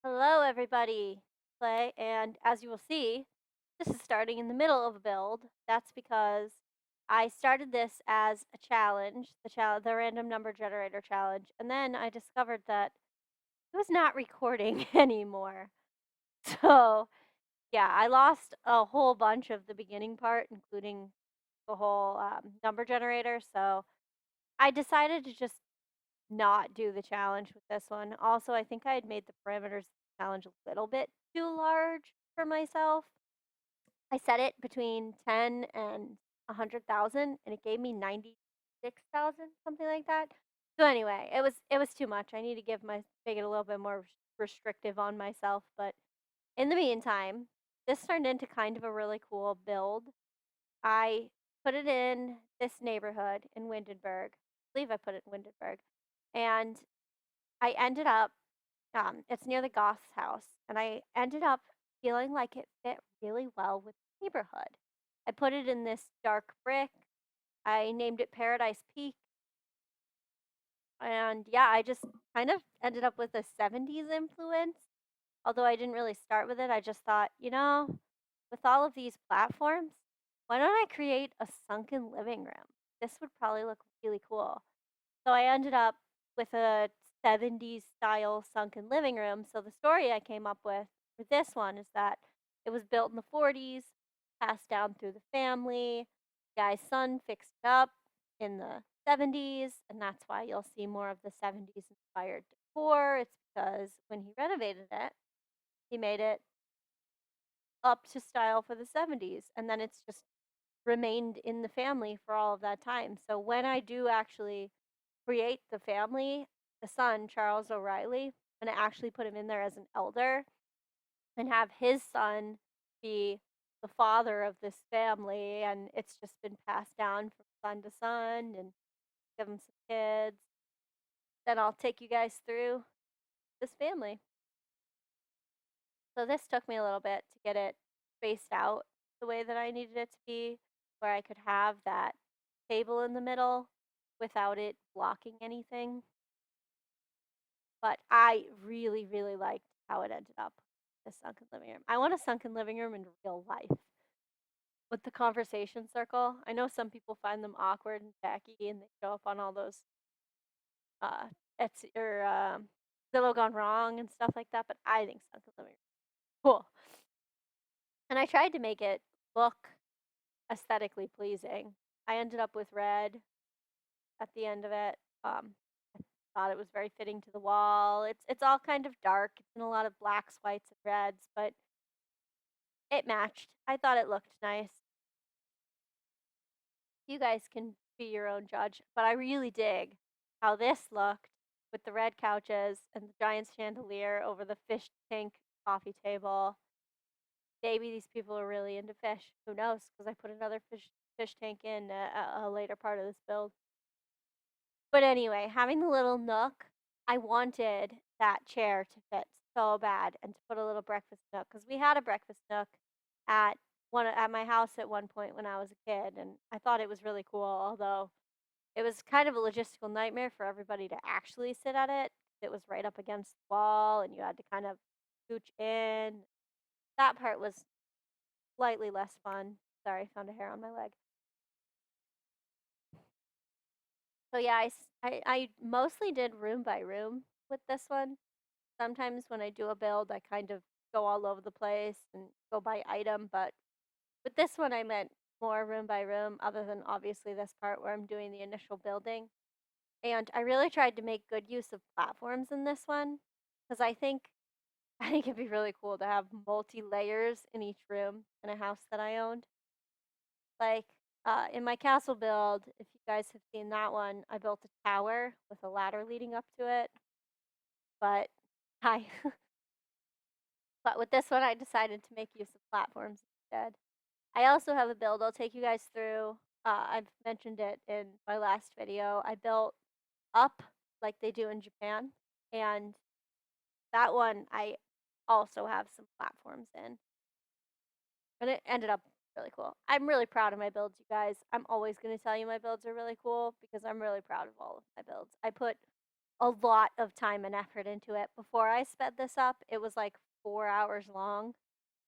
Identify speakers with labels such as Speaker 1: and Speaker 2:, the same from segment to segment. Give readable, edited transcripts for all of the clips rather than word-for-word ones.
Speaker 1: Hello, everybody. Play, and as you will see, this is starting in the middle of a build. That's because I started this as a challenge, the random number generator challenge, and then I discovered that it was not recording anymore. So, yeah, I lost a whole bunch of the beginning part, including the whole number generator. So, I decided to just not do the challenge with this one. Also, I think I had made the parameters of the challenge a little bit too large for myself. I set it between 10 and 100,000 and it gave me 96,000, something like that. So anyway, it was too much. I need to make it a little bit more restrictive on myself, but in the meantime, this turned into kind of a really cool build. I put it in this neighborhood in Windenburg. I believe I put it in Windenburg. And I ended up, it's near the Goth's house, and I ended up feeling like it fit really well with the neighborhood. I put it in this dark brick. I named it Paradise Peak. And yeah, I just kind of ended up with a 70s influence. Although I didn't really start with it, I just thought, with all of these platforms, why don't I create a sunken living room? This would probably look really cool. So I ended up with a 70s style sunken living room. So the story I came up with for this one is that it was built in the 40s, passed down through the family. Guy's son fixed it up in the 70s, and that's why you'll see more of the 70s inspired decor. It's because when he renovated it, he made it up to style for the 70s, and then it's just remained in the family for all of that time. So when I do actually create the family, the son, Charles O'Reilly, and actually put him in there as an elder and have his son be the father of this family. And it's just been passed down from son to son and give him some kids. Then I'll take you guys through this family. So this took me a little bit to get it spaced out the way that I needed it to be, where I could have that table in the middle without it blocking anything. But I really, really liked how it ended up, the sunken living room. I want a sunken living room in real life with the conversation circle. I know some people find them awkward and tacky and they show up on all those uh Etsy or Zillow Gone Wrong and stuff like that, but I think sunken living room cool. And I tried to make it look aesthetically pleasing. I ended up with red at the end of it. I thought it was very fitting to the wall. It's all kind of dark. It's in a lot of blacks, whites, and reds, but it matched. I thought it looked nice. You guys can be your own judge, but I really dig how this looked with the red couches and the giant chandelier over the fish tank coffee table. Maybe these people are really into fish. Who knows? Because I put another fish tank in a later part of this build. But anyway, having the little nook, I wanted that chair to fit so bad and to put a little breakfast nook because we had a breakfast nook at at my house at one point when I was a kid, and I thought it was really cool. Although it was kind of a logistical nightmare for everybody to actually sit at it. It was right up against the wall, and you had to kind of scooch in. That part was slightly less fun. Sorry, I found a hair on my leg. So yeah, I mostly did room by room with this one. Sometimes when I do a build, I kind of go all over the place and go by item, but with this one, I meant more room by room, other than obviously this part where I'm doing the initial building. And I really tried to make good use of platforms in this one because I think it'd be really cool to have multi layers in each room in a house that I owned. Like in my castle build, if you guys have seen that one, I built a tower with a ladder leading up to it. But I But with this one, I decided to make use of platforms instead. I also have a build I'll take you guys through. I've mentioned it in my last video. I built up like they do in Japan, and that one I also have some platforms in, and it ended up really cool. I'm really proud of my builds, you guys. I'm always going to tell you my builds are really cool because I'm really proud of all of my builds. I put a lot of time and effort into it. Before I sped this up, it was like 4 hours long,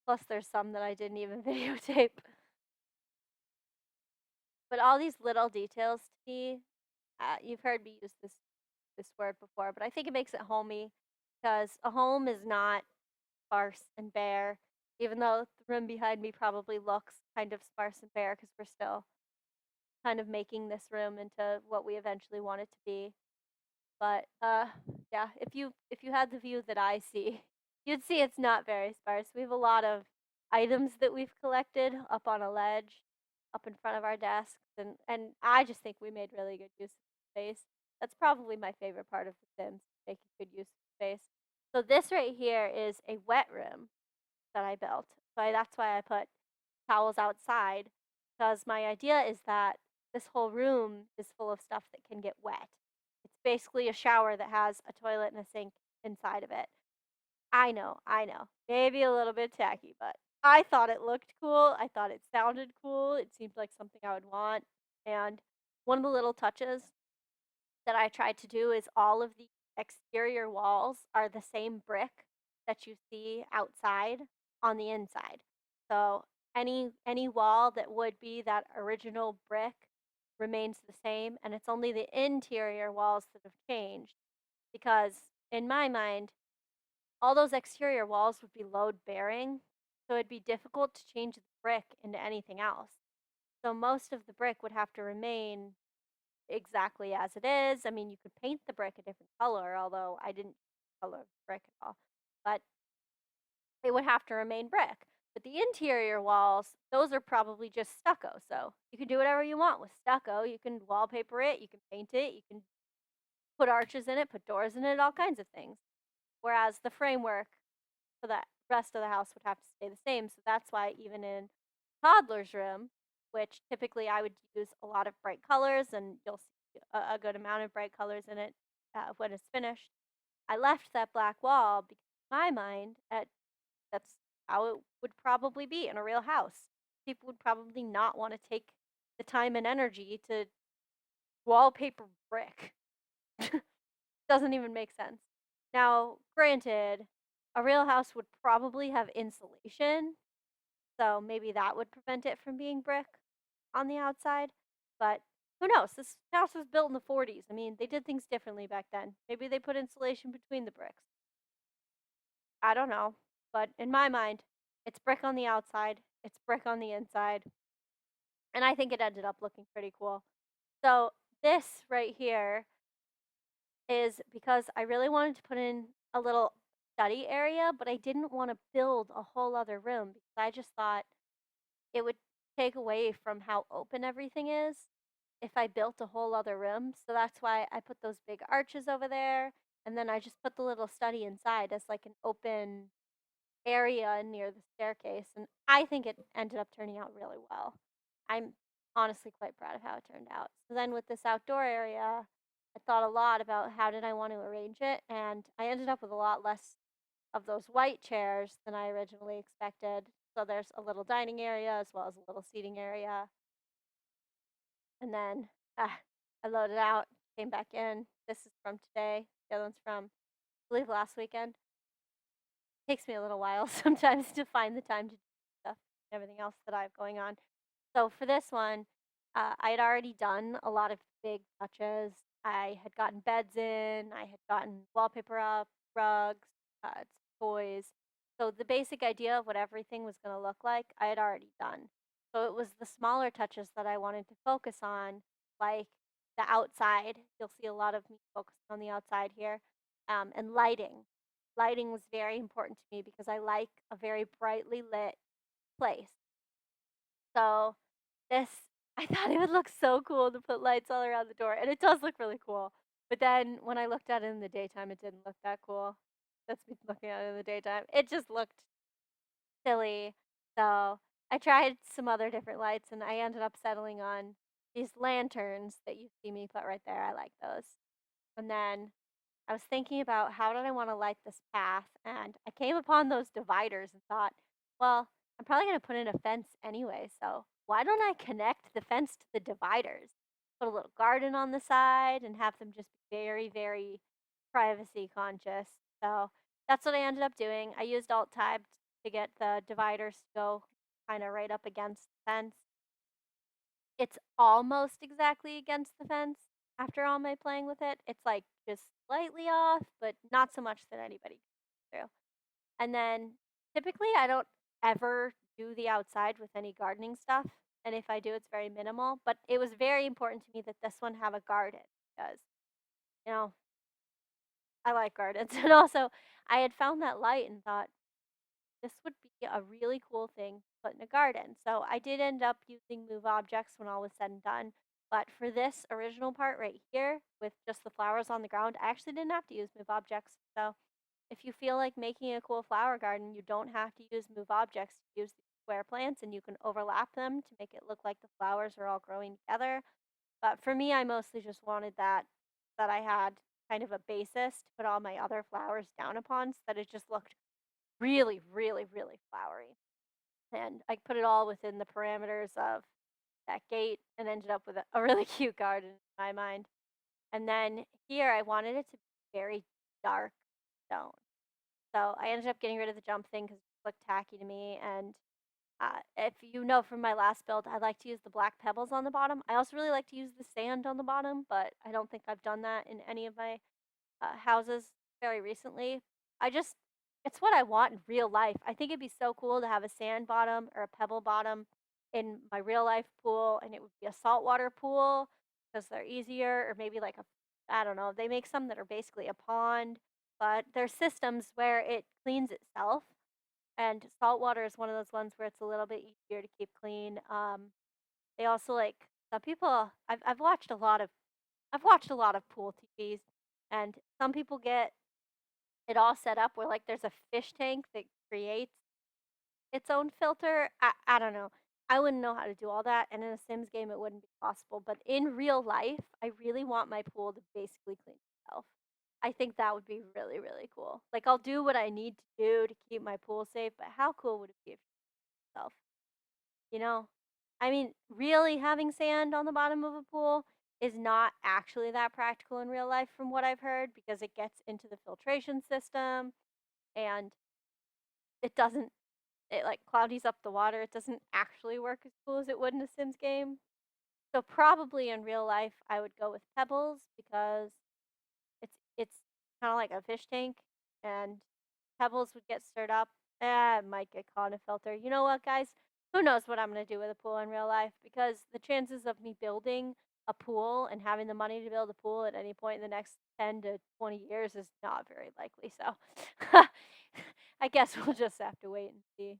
Speaker 1: plus there's some that I didn't even videotape. But all these little details to me, you've heard me use this word before, but I think it makes it homey because a home is not sparse and bare, even though the room behind me probably looks kind of sparse and bare because we're still kind of making this room into what we eventually want it to be. But yeah, if you had the view that I see, you'd see it's not very sparse. We have a lot of items that we've collected up on a ledge, up in front of our desks, and I just think we made really good use of space. That's probably my favorite part of The Sims, making good use of space. So this right here is a wet room that I built. That's why I put towels outside, because my idea is that this whole room is full of stuff that can get wet. It's basically a shower that has a toilet and a sink inside of it. I know. Maybe a little bit tacky, but I thought it looked cool. I thought it sounded cool. It seemed like something I would want. And one of the little touches that I tried to do is all of the exterior walls are the same brick that you see outside on the inside. So any wall that would be that original brick remains the same, and it's only the interior walls that have changed because in my mind all those exterior walls would be load bearing, so it'd be difficult to change the brick into anything else. So most of the brick would have to remain exactly as it is. I mean, you could paint the brick a different color, although I didn't color the brick at all. But it would have to remain brick. But the interior walls, those are probably just stucco. So you can do whatever you want with stucco. You can wallpaper it, you can paint it, you can put arches in it, put doors in it, all kinds of things. Whereas the framework for the rest of the house would have to stay the same. So that's why even in toddler's room, which typically I would use a lot of bright colors, and you'll see a good amount of bright colors in it when it's finished. I left that black wall because in my mind, that's how it would probably be in a real house. People would probably not want to take the time and energy to wallpaper brick. Doesn't even make sense. Now, granted, a real house would probably have insulation, so maybe that would prevent it from being brick on the outside. But who knows? This house was built in the 40s. I mean, they did things differently back then. Maybe they put insulation between the bricks. I don't know. But in my mind, it's brick on the outside, it's brick on the inside. And I think it ended up looking pretty cool. So, this right here is because I really wanted to put in a little study area, but I didn't want to build a whole other room because I just thought it would take away from how open everything is if I built a whole other room. So that's why I put those big arches over there. And then I just put the little study inside as like an open area near the staircase. And I think it ended up turning out really well. I'm honestly quite proud of how it turned out. So then with this outdoor area, I thought a lot about how did I want to arrange it. And I ended up with a lot less of those white chairs than I originally expected. So there's a little dining area as well as a little seating area. And then I loaded out, came back in. This is from today. The other one's from, I believe, last weekend. Takes me a little while sometimes to find the time to do stuff and everything else that I have going on. So for this one, I had already done a lot of big touches. I had gotten beds in, I had gotten wallpaper up, rugs, toys. So the basic idea of what everything was going to look like, I had already done. So it was the smaller touches that I wanted to focus on, like the outside. You'll see a lot of me focusing on the outside here, and lighting. Lighting was very important to me because I like a very brightly lit place. So this I thought it would look so cool to put lights all around the door, and it does look really cool. But then when I looked at it in the daytime, it didn't look that cool. That's me looking at it in the daytime. It just looked silly. So I tried some other different lights, and I ended up settling on these lanterns that you see me put right there. I like those. And then I was thinking about how did I want to light this path, and I came upon those dividers and thought, well, I'm probably going to put in a fence anyway, so why don't I connect the fence to the dividers? Put a little garden on the side and have them just be very, very privacy conscious. So that's what I ended up doing. I used Alt Tab to get the dividers to go kind of right up against the fence. It's almost exactly against the fence after all my playing with it. It's like just slightly off, but not so much that anybody can through. And then typically I don't ever do the outside with any gardening stuff. And if I do, it's very minimal. But it was very important to me that this one have a garden because, you know, I like gardens. And also, I had found that light and thought this would be a really cool thing to put in a garden. So I did end up using move objects when all was said and done. But for this original part right here, with just the flowers on the ground, I actually didn't have to use move objects. So if you feel like making a cool flower garden, you don't have to use move objects. Use the square plants and you can overlap them to make it look like the flowers are all growing together. But for me, I mostly just wanted that I had kind of a basis to put all my other flowers down upon so that it just looked really, really, really flowery. And I put it all within the parameters of that gate and ended up with a really cute garden in my mind. And then here I wanted it to be very dark stone. So I ended up getting rid of the jump thing because it looked tacky to me. And if you know from my last build, I like to use the black pebbles on the bottom. I also really like to use the sand on the bottom, but I don't think I've done that in any of my houses very recently. I just, it's what I want in real life. I think it'd be so cool to have a sand bottom or a pebble bottom in my real life pool, and it would be a saltwater pool because they're easier, or maybe like a, I don't know, they make some that are basically a pond, but there's systems where it cleans itself. And saltwater is one of those ones where it's a little bit easier to keep clean. They also like some people. I've watched a lot of pool TVs, and some people get it all set up where like there's a fish tank that creates its own filter. I don't know. I wouldn't know how to do all that, and in a Sims game it wouldn't be possible. But in real life, I really want my pool to basically clean itself. I think that would be really, really cool. Like I'll do what I need to do to keep my pool safe, but how cool would it be if it itself? You know? I mean, really having sand on the bottom of a pool is not actually that practical in real life from what I've heard because it gets into the filtration system and it doesn't it like cloudies up the water. It doesn't actually work as cool as it would in a Sims game. So probably in real life I would go with pebbles because it's kind of like a fish tank and pebbles would get stirred up. It might get caught in a filter. You know what, guys? Who knows what I'm going to do with a pool in real life because the chances of me building a pool and having the money to build a pool at any point in the next 10 to 20 years is not very likely. So I guess we'll just have to wait and see.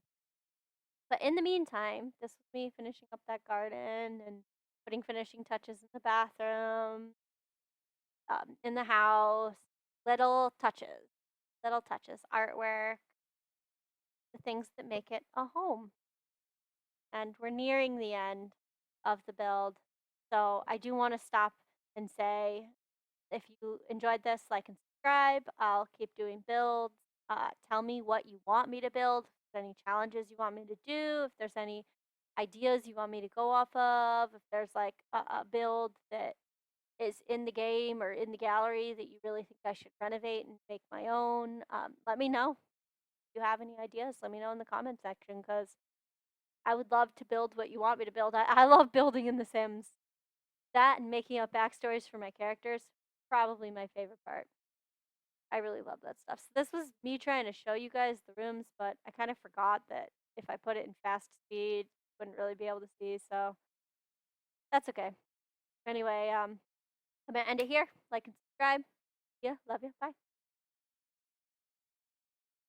Speaker 1: But in the meantime, this was me finishing up that garden and putting finishing touches in the bathroom, in the house, little touches, artwork, the things that make it a home. And we're nearing the end of the build. So I do want to stop and say if you enjoyed this, like and subscribe. I'll keep doing builds. Tell me what you want me to build, if there's any challenges you want me to do, if there's any ideas you want me to go off of, if there's like a build that is in the game or in the gallery that you really think I should renovate and make my own. Let me know. If you have any ideas, let me know in the comment section because I would love to build what you want me to build. I love building in The Sims. That and making up backstories for my characters, probably my favorite part. I really love that stuff. So this was me trying to show you guys the rooms, but I kind of forgot that if I put it in fast speed, you wouldn't really be able to see, so that's okay. Anyway, I'm gonna end it here. Like and subscribe. Yeah, love you. Bye.